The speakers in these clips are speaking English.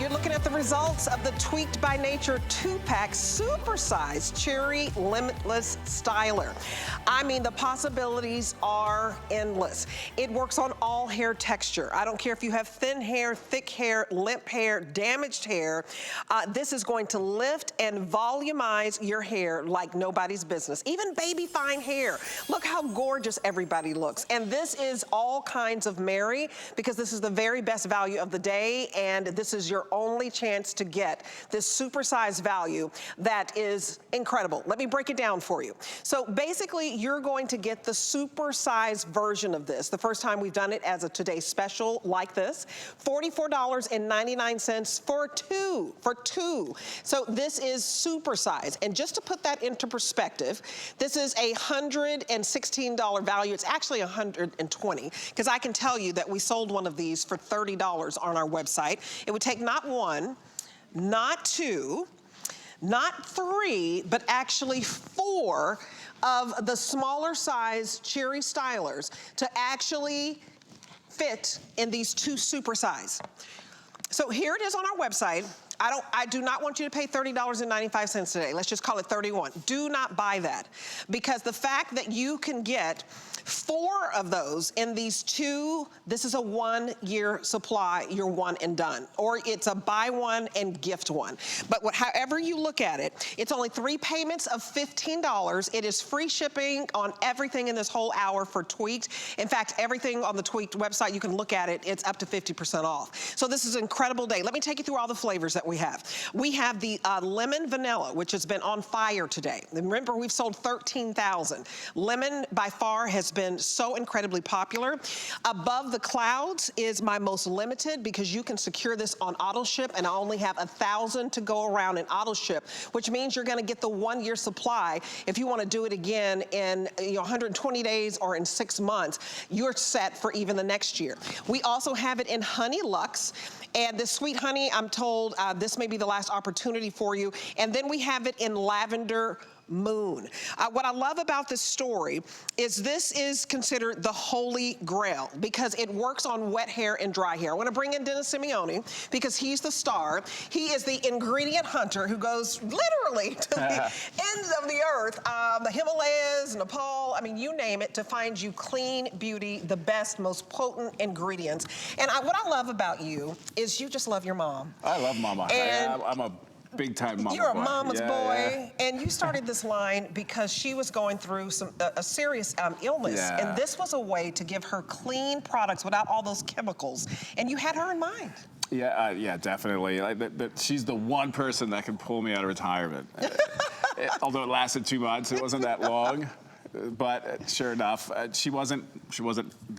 you're looking at the results of the Tweaked by Nature 2-pack Supersize Chiuri Limitless Styler. I mean, the possibilities are endless. It works on all hair texture. I don't care if you have thin hair, thick hair, limp hair, damaged hair. This is going to lift and volumize your hair like nobody's business. Even baby fine hair. Look how gorgeous everybody looks. And this is all kinds of merry because this is the very best value of the day, and this is your only chance to get this supersize value that is incredible. Let me break it down for you. So basically, you're going to get the supersize version of this. The first time we've done it as a Today Special like this, $44.99 for two. So this is supersize. And just to put that into perspective, this is a $116 value. It's actually $120, because I can tell you that we sold one of these for $30 on our website. It would take not one, not two, not three, but actually 4 of the smaller size Chiuri stylers to actually fit in these 2 supersize. So here it is on our website. I do not want you to pay $30.95 today. Let's just call it $31. Do not buy that, because the fact that you can get 4 of those in these 2, this is a 1-year supply, you're one and done. Or it's a buy one and gift one. But however you look at it, it's only 3 payments of $15. It is free shipping on everything in this whole hour for Tweaked. In fact, everything on the Tweaked website, you can look at it, it's up to 50% off. So this is an incredible day. Let me take you through all the flavors that we have. We have the lemon vanilla, which has been on fire today. Remember, we've sold 13,000. Lemon by far has been so incredibly popular. Above the Clouds is my most limited, because you can secure this on auto ship, and I only have 1,000 to go around in auto ship, which means you're gonna get the 1-year supply. If you wanna do it again in 120 days or in 6 months, you're set for even the next year. We also have it in Honey Luxe, and the Sweet Honey, I'm told this may be the last opportunity for you. And then we have it in Lavender Moon. What I love about this story is this is considered the holy grail, because it works on wet hair and dry hair. I want to bring in Dennis Simeone, because he's the star. He is the ingredient hunter who goes literally to the ends of the earth, the Himalayas, Nepal, I mean, you name it, to find you clean beauty, the best, most potent ingredients. And what I love about you is you just love your mom. I love Mama. I'm a big-time mama. You're a boy. mama's boy, and you started this line because she was going through a serious illness, and this was a way to give her clean products without all those chemicals, and you had her in mind. Yeah, yeah, definitely. She's the one person that can pull me out of retirement. Although it lasted 2 months, it wasn't that long. But sure enough, she wasn't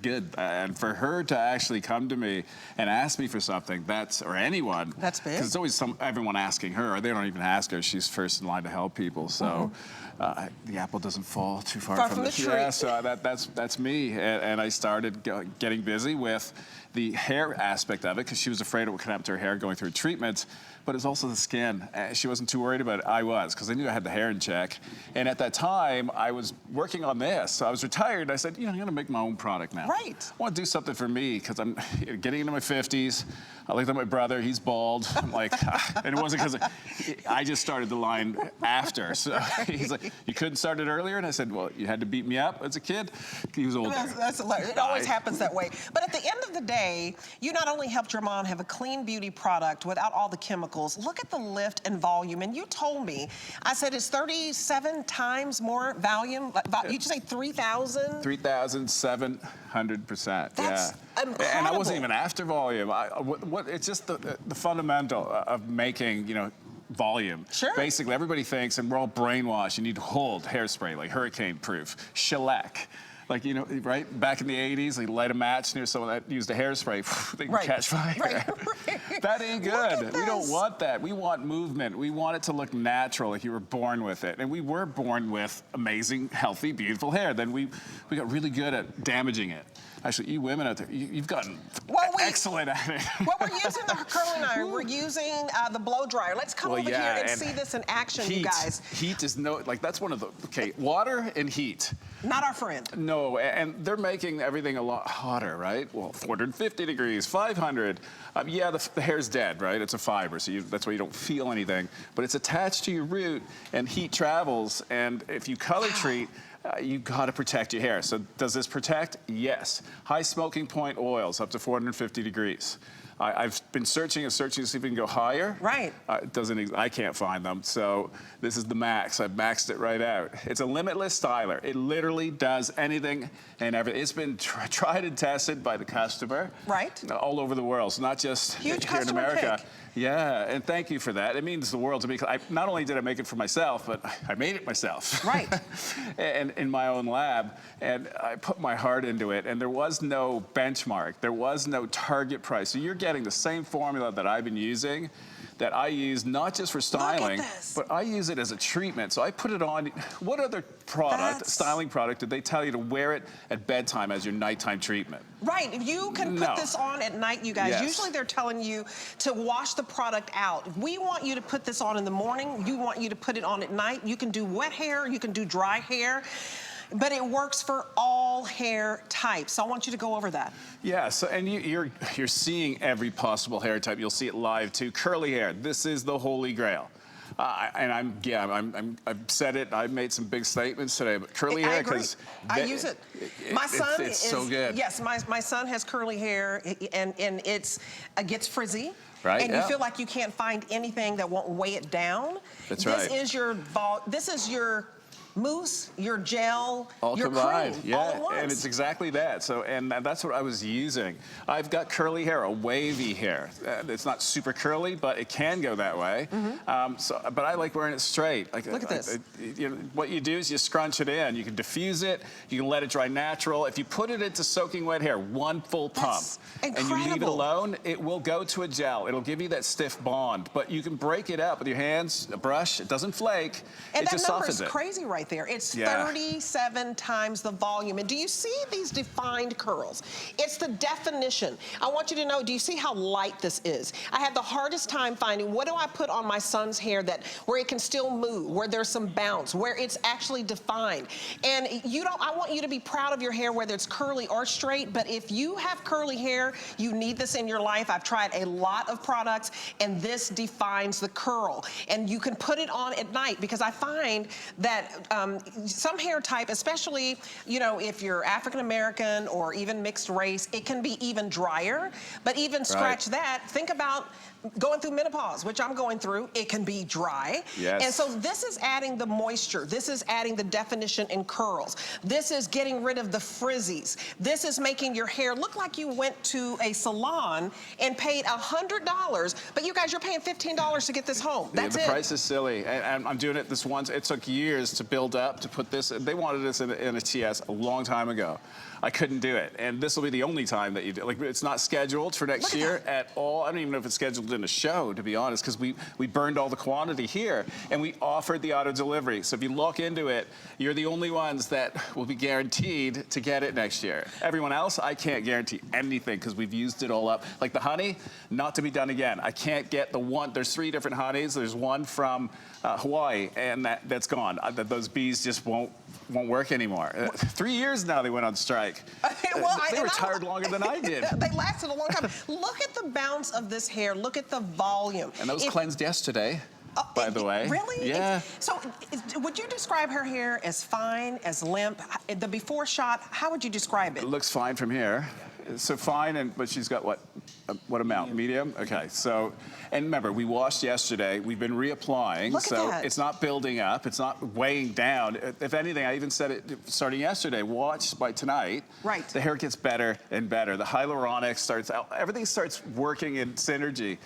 good. And for her to actually come to me and ask me for something, or anyone. That's big. Because it's always everyone asking her, or they don't even ask her. She's first in line to help people. So the apple doesn't fall too far from the tree. Yeah, so that's me. And I started getting busy with the hair aspect of it, because she was afraid of what could happen to her hair going through treatment. But it's also the skin. She wasn't too worried about it. I was, because I knew I had the hair in check. And at that time, I was working on this. So I was retired, and I said, I'm gonna make my own product now. Right. I wanna do something for me, because I'm getting into my 50s. I looked at my brother, he's bald. I'm like, and it wasn't because I just started the line after. So he's like, you couldn't start it earlier? And I said, well, you had to beat me up as a kid. He was older. That's hilarious. It always happens that way. But at the end of the day, you not only helped your mom have a clean beauty product without all the chemicals, look at the lift and volume. And you told me, I said it's 37 times more volume. You just say 3,000? 3,700%. That's incredible. And I wasn't even after volume. It's just the fundamental of making, volume. Sure. Basically, everybody thinks, and we're all brainwashed, you need to hold hairspray, like hurricane proof, shellac. Like, right? Back in the 80s, they light a match near someone that used a hairspray, they can catch fire. Right. That ain't good. We don't want that. We want movement. We want it to look natural, like you were born with it. And we were born with amazing, healthy, beautiful hair. Then we got really good at damaging it. Actually, you women out there, you've gotten excellent at it. Well, we're using the curling iron. We're using the blow dryer. Let's come over here and see this in action, you guys. Heat is that's one of the, water and heat. Not our friend. No, and they're making everything a lot hotter, right? Well, 450 degrees, 500. Yeah, the hair's dead, right? It's a fiber, so that's why you don't feel anything. But it's attached to your root, and heat travels, and if you color treat, you gotta protect your hair. So does this protect? Yes. High smoking point oils, up to 450 degrees. I've been searching to see if we can go higher. Right. I can't find them, so this is the max. I've maxed it right out. It's a limitless styler. It literally does anything and everything. It's been tried and tested by the customer. Right. All over the world, so not just Huge here in customer America. pick. Yeah, and thank you for that. It means the world to me. Not only did I make it for myself, but I made it myself. Right. And in my own lab, and I put my heart into it, and there was no benchmark. There was no target price. So you're getting the same formula that I've been using, that I use not just for styling, but I use it as a treatment. So I put it on. What other product, styling product, did they tell you to wear it at bedtime as your nighttime treatment? Right, you can put this on at night, you guys. Yes. Usually they're telling you to wash the product out. We want you to put this on in the morning. You want you to put it on at night. You can do wet hair, you can do dry hair. But it works for all hair types. So I want you to go over that. Yeah, so and you're seeing every possible hair type. You'll see it live too. Curly hair, this is the holy grail. And I've said it. I've made some big statements today. But curly hair, because I use it. My son it's so good. Yes, my son has curly hair, and it gets frizzy. Right, and you feel like you can't find anything that won't weigh it down. That's right. This is your mousse, your gel, all your combined, cream, yeah, all at once. and it's exactly that. So, and that's what I was using. I've got curly hair, a wavy hair. It's not super curly, but it can go that way. But I like wearing it straight. Look at this. What you do is you scrunch it in. You can diffuse it. You can let it dry natural. If you put it into soaking wet hair, one full pump, and you leave it alone, it will go to a gel. It'll give you that stiff bond. But you can break it up with your hands, a brush. It doesn't flake. And it just softens it. And that number is crazy right there. It's 37 times the volume. And do you see these defined curls? It's the definition. I want you to know, do you see how light this is? I had the hardest time finding, what do I put on my son's hair where it can still move, where there's some bounce, where it's actually defined. And I want you to be proud of your hair, whether it's curly or straight, but if you have curly hair, you need this in your life. I've tried a lot of products, and this defines the curl. And you can put it on at night, because I find that some hair type, especially, if you're African American or even mixed race, it can be even drier. But even scratch that, think about going through menopause, which I'm going through. It can be dry. Yes. And so this is adding the moisture. This is adding the definition in curls. This is getting rid of the frizzies. This is making your hair look like you went to a salon and paid $100, but you guys, you're paying $15 to get this home. That's it. The price is silly, and I'm doing it this once. It took years to build up, to put this. They wanted this in a TS a long time ago. I couldn't do it, and this will be the only time that you do. Like, it's not scheduled for next year at all. I don't even know if it's scheduled in a show, to be honest, because we burned all the quantity here, and we offered the auto delivery. So if you look into it, you're the only ones that will be guaranteed to get it next year. Everyone else, I can't guarantee anything, because we've used it all up. Like the honey, not to be done again. I can't get the one. There's 3 different honeys. There's one from Hawaii, and that's gone. Those bees just won't work anymore. 3 years now they went on strike. They retired longer than I did. They lasted a long time. Look at the bounce of this hair. Look at the volume. And that was cleansed yesterday, by the way. Really? Yeah. So would you describe her hair as fine, as limp? The before shot, how would you describe it? It looks fine from here. So fine, but she's got what amount? Medium? Okay, so, and remember, we washed yesterday. We've been reapplying, so it's not building up. It's not weighing down. If anything, I even said it starting yesterday, watch by tonight. Right. The hair gets better and better. The hyaluronic starts out, everything starts working in synergy.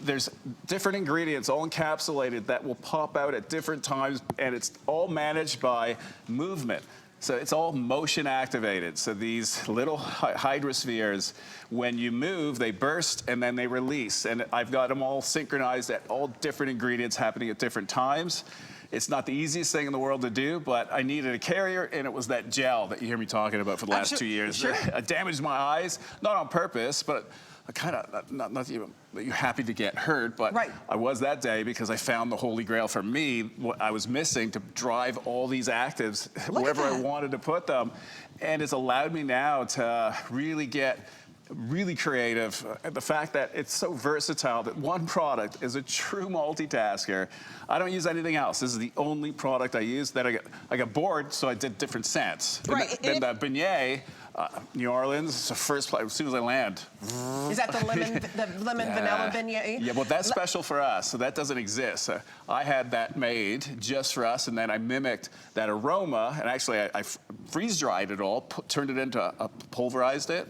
There's different ingredients all encapsulated that will pop out at different times, and it's all managed by movement. So it's all motion activated. So these little hydrospheres, when you move, they burst and then they release. And I've got them all synchronized at all different ingredients happening at different times. It's not the easiest thing in the world to do, but I needed a carrier, and it was that gel that you hear me talking about for the last 2 years. Sure. I damaged my eyes, not on purpose, but I kind of, not even that you're happy to get hurt, but right. I was that day because I found the holy grail for me, what I was missing to drive all these actives wherever I wanted to put them. And it's allowed me now to really get really creative. The fact that it's so versatile, that one product is a true multitasker. I don't use anything else. This is the only product I use. That I got bored, so I did different scents. Right. Then the beignet, New Orleans, it's the first place, as soon as I land. Is that the lemon vanilla beignet? Yeah, well, that's special for us, so that doesn't exist. I had that made just for us, and then I mimicked that aroma, and actually I freeze-dried it all, turned it into, pulverized it,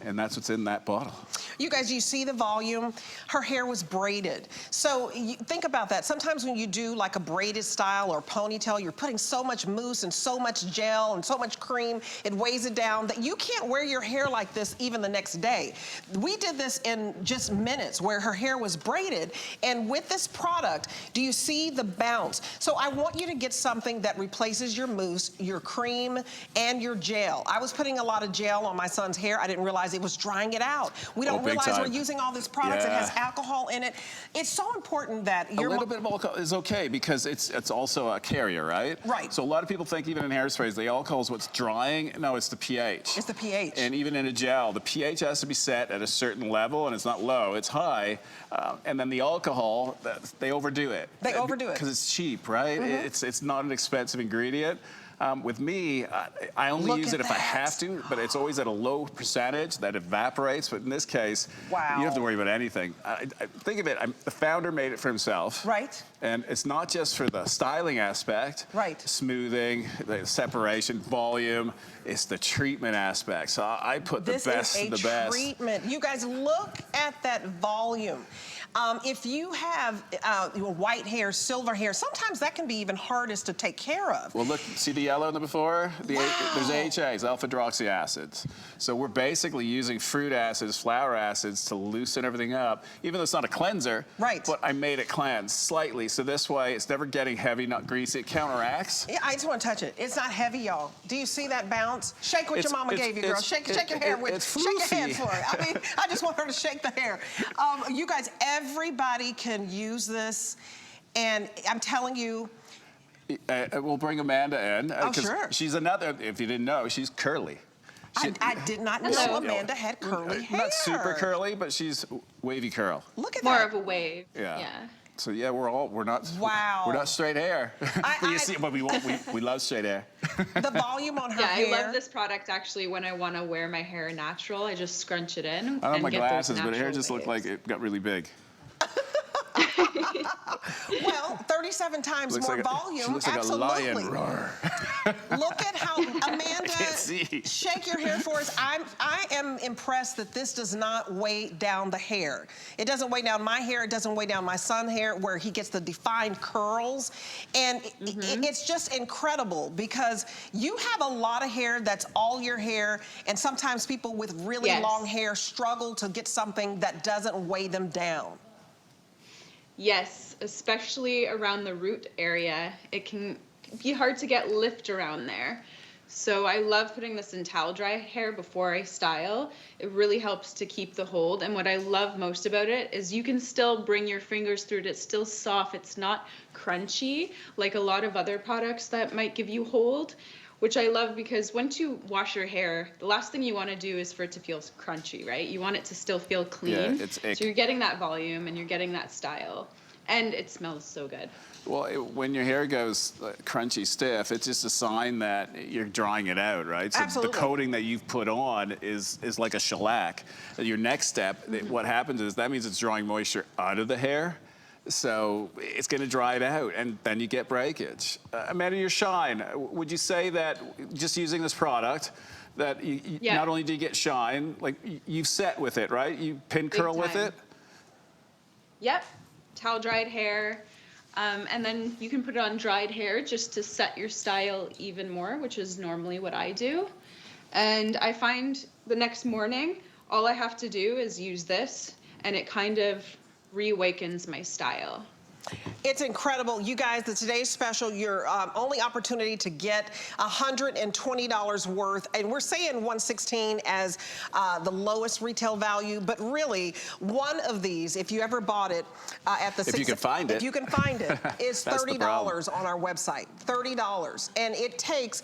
and that's what's in that bottle. You guys, you see the volume? Her hair was braided. So think about that. Sometimes when you do like a braided style or ponytail, you're putting so much mousse and so much gel and so much cream, it weighs it down that you can't wear your hair like this even the next day. We did this in just minutes where her hair was braided, and with this product, do you see the bounce? So I want you to get something that replaces your mousse, your cream, and your gel. I was putting a lot of gel on my son's hair. I didn't realize it was drying it out. We don't realize we're using all this product that has alcohol in it. It's so important that a little bit of alcohol is okay because it's also a carrier, right? Right. So a lot of people think even in hairsprays, the alcohol is what's drying. No, it's the pH. It's the pH. And even in a gel, the pH has to be set at a certain level, and it's not low, it's high. And then the alcohol, they overdo it. They overdo it. Because it's cheap, right? It's not an expensive ingredient. With me, I only use it if I have to, but it's always at a low percentage that evaporates. But in this case, you don't have to worry about anything. Think of it, the founder made it for himself. Right. And it's not just for the styling aspect. Right. Smoothing, the separation, volume. It's the treatment aspect. So I put the best of the best. This is a treatment. You guys, look at that volume. If you have white hair, silver hair, sometimes that can be even hardest to take care of. Well, look, see the yellow in the before? There's AHAs, alpha-hydroxy acids. So we're basically using fruit acids, flower acids to loosen everything up, even though it's not a cleanser. Right. But I made it cleanse slightly, so this way it's never getting heavy, not greasy. It counteracts. Yeah, I just want to touch it. It's not heavy, y'all. Do you see that bounce? Shake what your mama gave you, girl. Shake your hair with it. Shake your head for it. I mean, I just want her to shake the hair. You guys, everybody can use this, and I'm telling you. We'll bring Amanda in. Oh, sure. She's another, if you didn't know, she's curly. I did not know Amanda had curly hair. Not super curly, but she's wavy curl. Look at More that. of a wave. Yeah. So yeah, we're not. Wow. We're not straight hair. But we love straight hair. The volume on her hair. I love this product actually. When I want to wear my hair natural, I just scrunch it in. I don't have my get glasses, those but her hair natural just looked like waves. it got really big. Well, 37 times more volume. She looks Absolutely. like a lion. Roar. Look at how Amanda, see. shake your hair for us. I am impressed that this does not weigh down the hair. It doesn't weigh down my hair. It doesn't weigh down my son's hair, where he gets the defined curls. And it's just incredible because you have a lot of hair that's all your hair, and sometimes people with really long hair struggle to get something that doesn't weigh them down. Yes, especially around the root area. It can be hard to get lift around there. So I love putting this in towel dry hair before I style. It really helps to keep the hold. And what I love most about it is you can still bring your fingers through it. It's still soft. It's not crunchy like a lot of other products that might give you hold, which I love because once you wash your hair, the last thing you want to do is for it to feel crunchy, right? You want it to still feel clean. Yeah, so you're getting that volume and you're getting that style. And it smells so good. Well, when your hair goes crunchy, stiff, it's just a sign that you're drying it out, right? So Absolutely. the coating that you've put on is like a shellac. Your next step, what happens is that means it's drawing moisture out of the hair. So it's going to dry it out, and then you get breakage. Amanda, your shine, would you say that just using this product, that you not only do you get shine, like you've set with it, right? You pin curl with it? Yep, towel dried hair. And then you can put it on dried hair just to set your style even more, which is normally what I do. And I find the next morning, all I have to do is use this, and it kind of reawakens my style. It's incredible. You guys, today's special, your only opportunity to get $120 worth, and we're saying 116 as the lowest retail value, but really, one of these, if you ever bought it at the If you can find it. If you can find it, is That's the problem. $30 on our website. $30. And it takes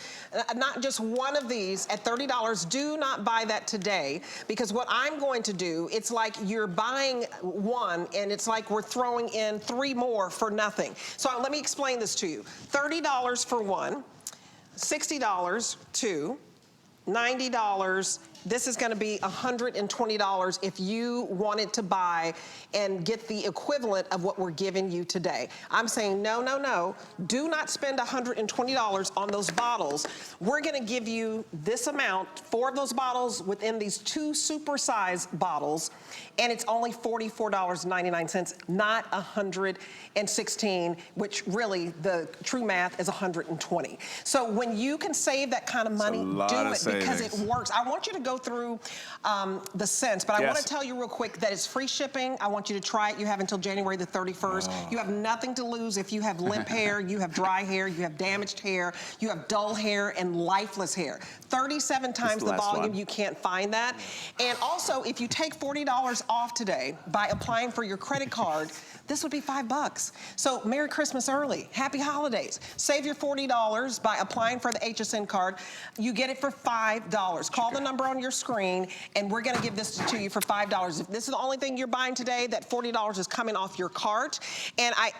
not just one of these at $30. Do not buy that today, because what I'm going to do, it's like you're buying one, and it's like we're throwing in 3 more for nothing. So let me explain this to you. $30 for one, $60 two, $90. This is gonna be $120 if you wanted to buy and get the equivalent of what we're giving you today. I'm saying no, no, no. Do not spend $120 on those bottles. We're gonna give you this amount, 4 of those bottles within these 2 supersize bottles, and it's only $44.99, not $116, which really the true math is $120. So when you can save that kind of money, do it because it works. I want you to go through the scents, but I want to tell you real quick that it's free shipping. I want you to try it. You have until January the 31st. You have nothing to lose if you have limp hair, you have dry hair, you have damaged hair, you have dull hair and lifeless hair. 37 times the volume, you can't find that. And also, if you take $40 off today by applying for your credit card, this would be $5. So Merry Christmas early. Happy holidays. Save your $40 by applying for the HSN card. You get it for $5. Call the number on your screen, and we're gonna give this to you for $5. If this is the only thing you're buying today, that $40 is coming off your cart. And I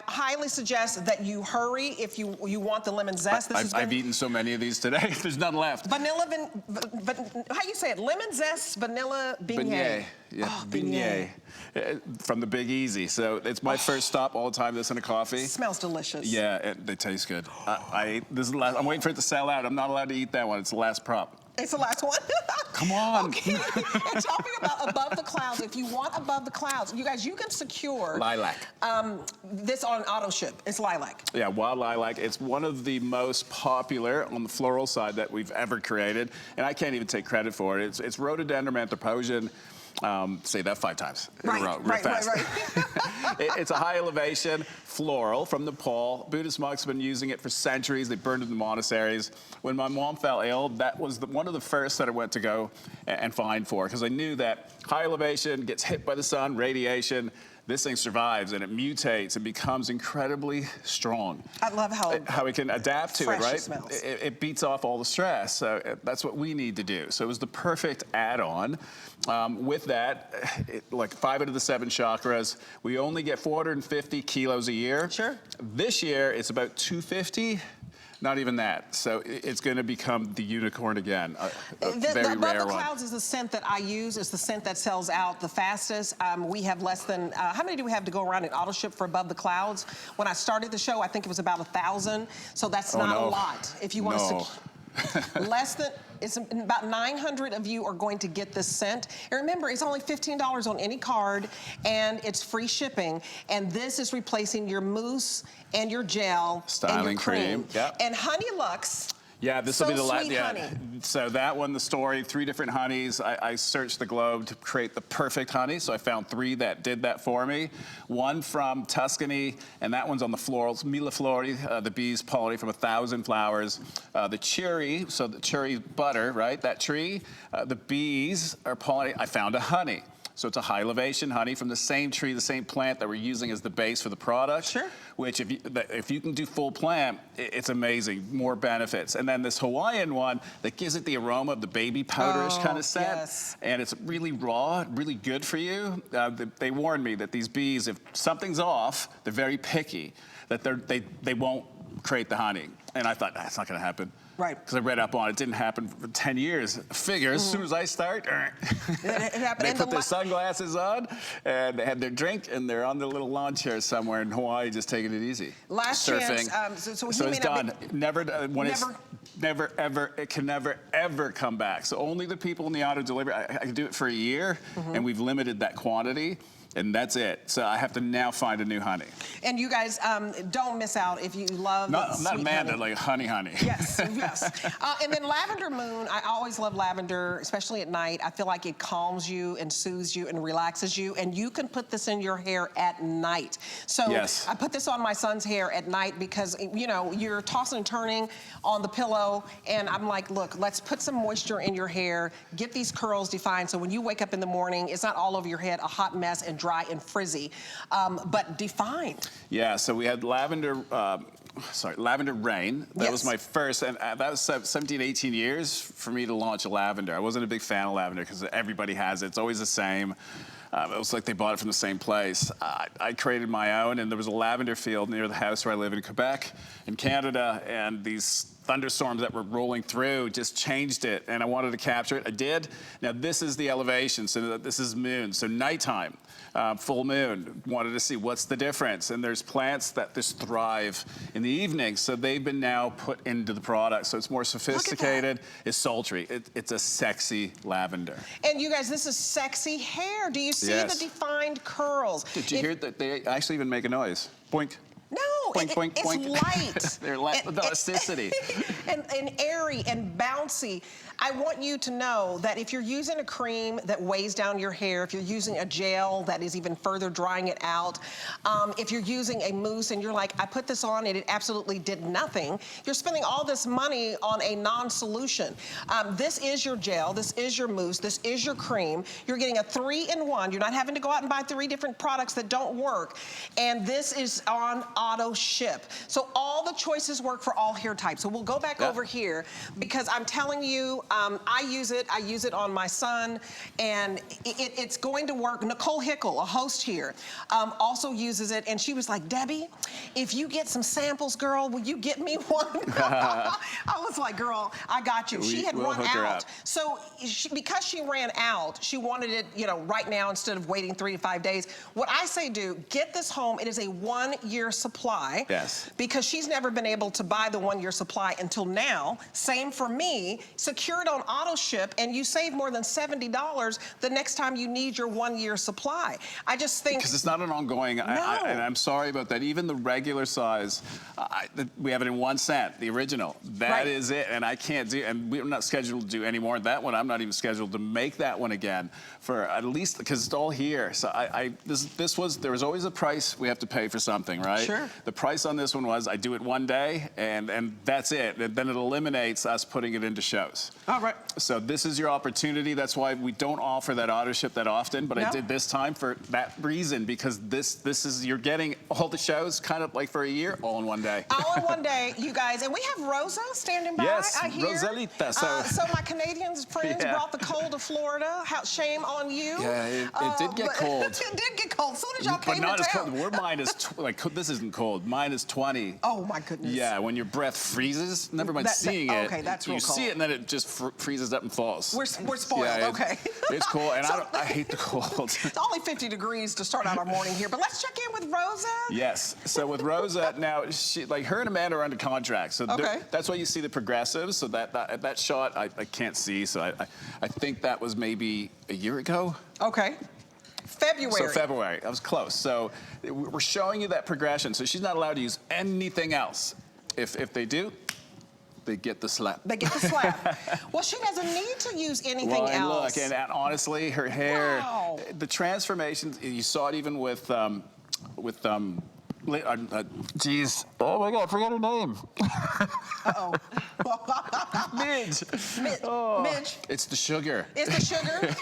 highly suggest that you hurry if you want the lemon zest. I've eaten so many of these today. There's none left. Vanilla, how you say it? Lemon zest, vanilla beignet. Yeah, oh, beignet. From the Big Easy. So it's my first stop all the time, this and a coffee. Smells delicious. Yeah, they taste good. This is the last, I'm waiting for it to sell out. I'm not allowed to eat that one. It's the last prop. It's the last one? Come on. Okay, and talking about above the clouds, if you want above the clouds, you guys, you can secure lilac. This on auto ship. It's lilac. Yeah, wild lilac. It's one of the most popular on the floral side that we've ever created, and I can't even take credit for it. It's rhododendron anthroposion. Say that 5 times in a row, real fast. It's a high elevation floral from Nepal. Buddhist monks have been using it for centuries. They burned it in the monasteries. When my mom fell ill, that was one of the first that I went to go and find for, because I knew that high elevation gets hit by the sun, radiation. This thing survives and it mutates and becomes incredibly strong. I love how it can adapt to it, right? It smells. It beats off all the stress. So that's what we need to do. So it was the perfect add-on. With that, like 5 out of the 7 chakras, we only get 450 kilos a year. Sure. This year, it's about 250. Not even that. So it's going to become the unicorn again, a very rare one. Above the Clouds is the scent that I use. It's the scent that sells out the fastest. We have less than, how many do we have to go around in auto ship for Above the Clouds? When I started the show, I think it was about 1,000. So that's not a lot. If you want to less than, it's about 900 of you are going to get this scent. And remember, it's only $15 on any card, and it's free shipping. And this is replacing your mousse and your gel styling and your cream. Yep. And Honey Lux. Yeah, this will be the last. Yeah. Honey. So that one, the story, 3 different honeys. I searched the globe to create the perfect honey. So I found 3 that did that for me. One from Tuscany, and that one's on the florals. Milleflori, the bees pollinate from 1,000 flowers. The Chiuri, so the Chiuri butter, right? That tree, the bees are pollinating. I found a honey. So it's a high elevation honey from the same tree, the same plant that we're using as the base for the product. Sure. Which if you can do full plant, it's amazing, more benefits. And then this Hawaiian one that gives it the aroma of the baby powderish kind of scent. Yes. And it's really raw, really good for you. They warned me that these bees, if something's off, they're very picky, that they won't create the honey. And I thought, that's not gonna happen. Right. Because I read up on it. It didn't happen for 10 years. Figure, as soon as I start, they put their sunglasses on, and they had their drink, and they're on their little lawn chair somewhere in Hawaii, just taking it easy. Last surfing. Chance. So it's done. It can never, ever come back. So only the people in the auto delivery, I can do it for a year, and we've limited that quantity. And that's it. So I have to now find a new honey. And you guys, don't miss out if you love Not sweet Amanda, honey. like honey. Yes, Yes. And then Lavender Moon, I always love lavender, especially at night. I feel like it calms you and soothes you and relaxes you. And you can put this in your hair at night. So Yes. I put this on my son's hair at night because, you know, you're tossing and turning on the pillow. And I'm like, look, let's put some moisture in your hair, get these curls defined. So when you wake up in the morning, it's not all over your head, a hot mess and dry and frizzy, but defined. Yeah, so we had Lavender Rain. That was my first, and that was 17, 18 years for me to launch a lavender. I wasn't a big fan of lavender because everybody has it. It's always the same. It was like they bought it from the same place. I created my own, and there was a lavender field near the house where I live in Quebec, in Canada, and these thunderstorms that were rolling through just changed it, and I wanted to capture it. I did. Now this is the elevation, so this is moon. So nighttime, full moon, wanted to see what's the difference. And there's plants that just thrive in the evening, so they've been now put into the product. So it's more sophisticated, it's sultry. It's a sexy lavender. And you guys, this is sexy hair. Do you see the defined curls? Did you hear that they actually even make a noise? Boink. No, Boink, boink, it's boink. light. They're elasticity. and airy and bouncy. I want you to know that if you're using a cream that weighs down your hair, if you're using a gel that is even further drying it out, if you're using a mousse and you're like, I put this on and it absolutely did nothing, you're spending all this money on a non-solution. This is your gel, this is your mousse, this is your cream. You're getting a 3-in-1. You're not having to go out and buy 3 different products that don't work. And this is on auto ship. So all the choices work for all hair types. So we'll go back over here because I'm telling you, I use it on my son, and it's going to work. Nicole Hickle, a host here, also uses it, and she was like, Debbie, if you get some samples, girl, will you get me one? I was like, girl, I got you. She had run out. So because she ran out, she wanted it, you know, right now instead of waiting 3 to 5 days. What I say do, get this home. It is a 1-year supply. Yes. Because she's never been able to buy the 1-year supply until now. Same for me. Secure it on auto ship, and you save more than $70 the next time you need your 1-year supply. I just think because it's not an ongoing. No. And I'm sorry about that. Even the regular size, we have it in 1 cent, the original. That is it, and I can't do. And we're not scheduled to do any more. That one, I'm not even scheduled to make that one again for at least because it's all here. So there was always a price we have to pay for something, right? Sure. The price on this one was I do it one day, and that's it. And then it eliminates us putting it into shows. All right. So this is your opportunity. That's why we don't offer that auto ship that often, but I did this time for that reason, because this is, you're getting all the shows kind of like for a year, all in one day. All in one day, you guys. And we have Rosa standing by, yes, I hear. Rosalita. So my Canadian friends brought the cold to Florida. Shame on you. Yeah, it did get cold. It did get cold. As soon as y'all came But not to as town. cold. We're minus, this isn't cold, minus 20. Oh, my goodness. Yeah, when your breath freezes, never mind seeing it. Okay, that's real you cold. see it, and then it just freezes up and falls. We're spoiled, yeah, okay. It's cool, and I hate the cold. It's only 50 degrees to start out our morning here, but let's check in with Rosa. Yes, so with Rosa, now, her and Amanda are under contract, so that's why you see the progressives, so that shot I can't see, so I think that was maybe a year ago. Okay. February. So February, I was close. So we're showing you that progression, so she's not allowed to use anything else. If they do, they get the slap. They get the slap. Well, she doesn't need to use anything and else. Look, and honestly, her hair, the transformations, you saw it even with geez. Oh my God, I forgot her name. Uh-oh. Midge. Midge. It's the sugar. It's the sugar.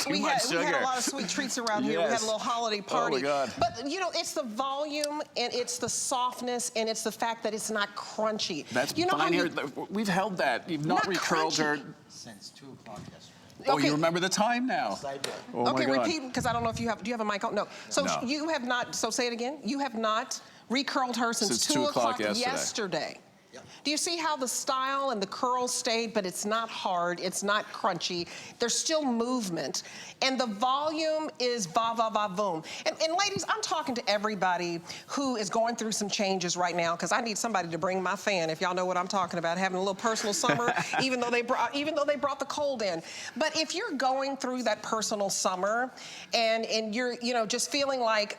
We had a lot of sweet treats around here. We had a little holiday party. Oh my God. But you know, it's the volume and it's the softness and it's the fact that it's not crunchy. That's you know fine here. We've held that. You've not recurled her since 2 o'clock yesterday. Oh, you remember the time now? Yes, I do. Oh okay, my God. repeat, because I don't know if you have, do you have a mic on? No. So you have not, so say it again. You have not recurled her since 2 o'clock yesterday. Yep. Do you see how the style and the curls stayed, but it's not hard, it's not crunchy, there's still movement, and the volume is va-va-va-voom. And ladies, I'm talking to everybody who is going through some changes right now, because I need somebody to bring my fan, if y'all know what I'm talking about, having a little personal summer, even though they brought the cold in. But if you're going through that personal summer, and you're, you know, just feeling like,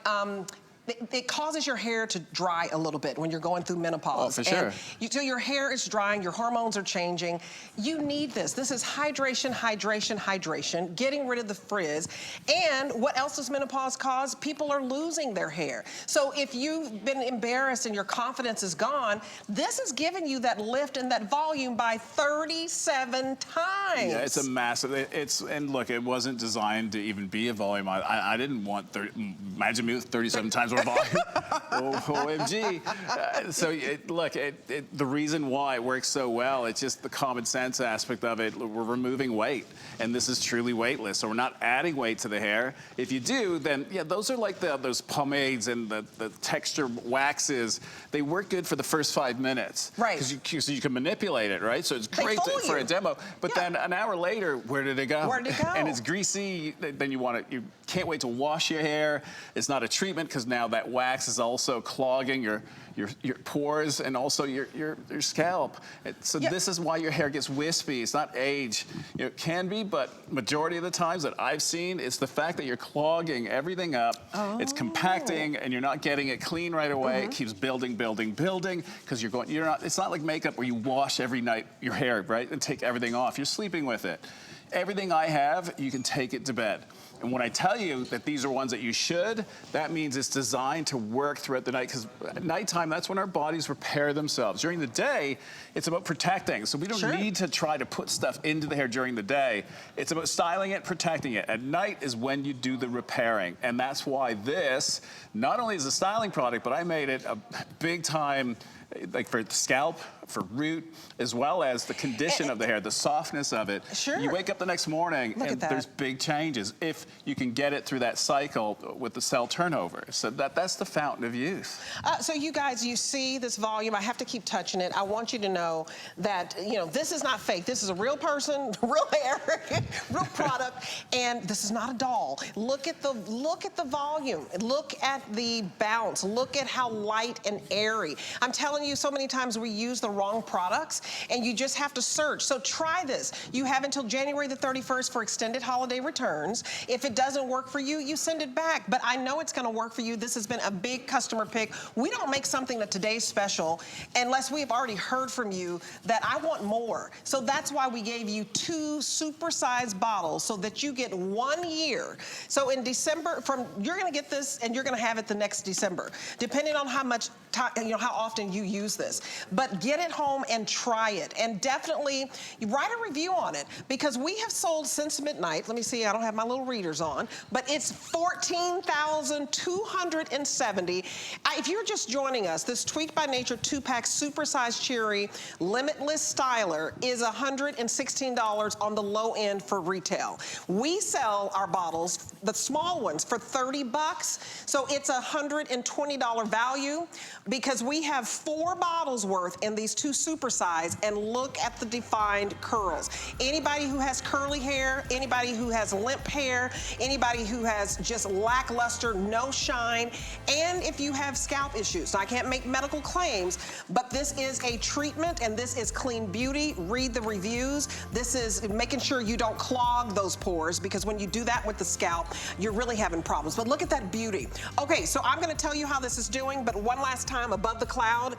it causes your hair to dry a little bit when you're going through menopause. Oh, for sure. So your hair is drying, your hormones are changing. You need this. This is hydration, hydration, hydration, getting rid of the frizz. And what else does menopause cause? People are losing their hair. So if you've been embarrassed and your confidence is gone, this is giving you that lift and that volume by 37 times. Yeah, it's a massive, and look, it wasn't designed to even be a volume. I didn't want, imagine me with 37 times more volume. OMG. The reason why it works so well, it's just the common sense aspect of it. We're removing weight, and this is truly weightless. So we're not adding weight to the hair. If you do, then yeah, those are like those pomades and the texture waxes. They work good for the first 5 minutes. Right. Because you can manipulate it, right? So it's great for a demo. But then an hour later, where did it go? Where did it go? And it's greasy. Then you can't wait to wash your hair. It's not a treatment because now that wax is also clogging your pores and also your scalp. This is why your hair gets wispy. It's not age. It can be, but majority of the times that I've seen, it's the fact that you're clogging everything up. Oh. It's compacting, and you're not getting it clean right away. It keeps building, building, building because it's not like makeup where you wash every night your hair, right, and take everything off. You're sleeping with it. Everything I have, you can take it to bed. And when I tell you that these are ones that you should, that means it's designed to work throughout the night, because at nighttime, that's when our bodies repair themselves. During the day, it's about protecting. So we don't need to try to put stuff into the hair during the day. It's about styling it, protecting it. At night is when you do the repairing. And that's why this, not only is a styling product, but I made it a big time, like for scalp, for root, as well as the condition of the hair, the softness of it. Sure. You wake up the next morning and there's big changes if you can get it through that cycle with the cell turnover. So that's the fountain of youth. So you guys, you see this volume. I have to keep touching it. I want you to know that, this is not fake. This is a real person, real hair, real product, and this is not a doll. Look at the volume. Look at the bounce. Look at how light and airy. I'm telling you, so many times we use the wrong products, and you just have to search. So try this. You have until January the 31st for extended holiday returns. If it doesn't work for you, you send it back. But I know it's going to work for you. This has been a big customer pick. We don't make something that today's special unless we have already heard from you that I want more. So that's why we gave you 2 supersized bottles so that you get 1 year. So in December, you're going to get this and you're going to have it the next December, depending on how much time, how often you use this. But get it home and try it, and definitely write a review on it, because we have sold since midnight. Let me see, I don't have my little readers on, but it's 14,270. If you're just joining us, this Tweaked by Nature 2-pack Supersize Chiuri Limitless Styler is $116 on the low end for retail. We sell our bottles, the small ones, for $30, so it's a $120 value, because we have 4 bottles worth in these 2 supersize, and look at the defined curls. Anybody who has curly hair, anybody who has limp hair, anybody who has just lackluster, no shine, and if you have scalp issues. Now, I can't make medical claims, but this is a treatment, and this is clean beauty. Read the reviews. This is making sure you don't clog those pores, because when you do that with the scalp, you're really having problems. But look at that beauty. Okay, so I'm gonna tell you how this is doing, but one last time, above the cloud,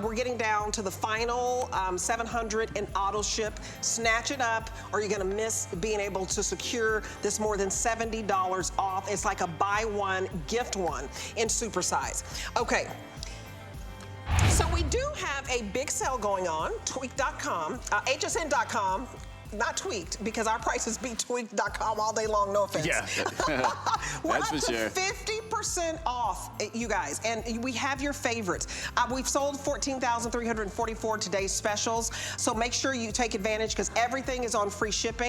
we're getting down to the final 700 in auto ship. Snatch it up, or you're gonna miss being able to secure this more than $70 off. It's like a buy one, gift one in Supersize. Okay. So we do have a big sale going on, tweaked.com, hsn.com. Not Tweaked, because our prices beat tweaked.com all day long, no offense. Yeah, We're that's up for to sure. 50% off, you guys, and we have your favorites. We've sold 14,344 today's specials, so make sure you take advantage, because everything is on free shipping.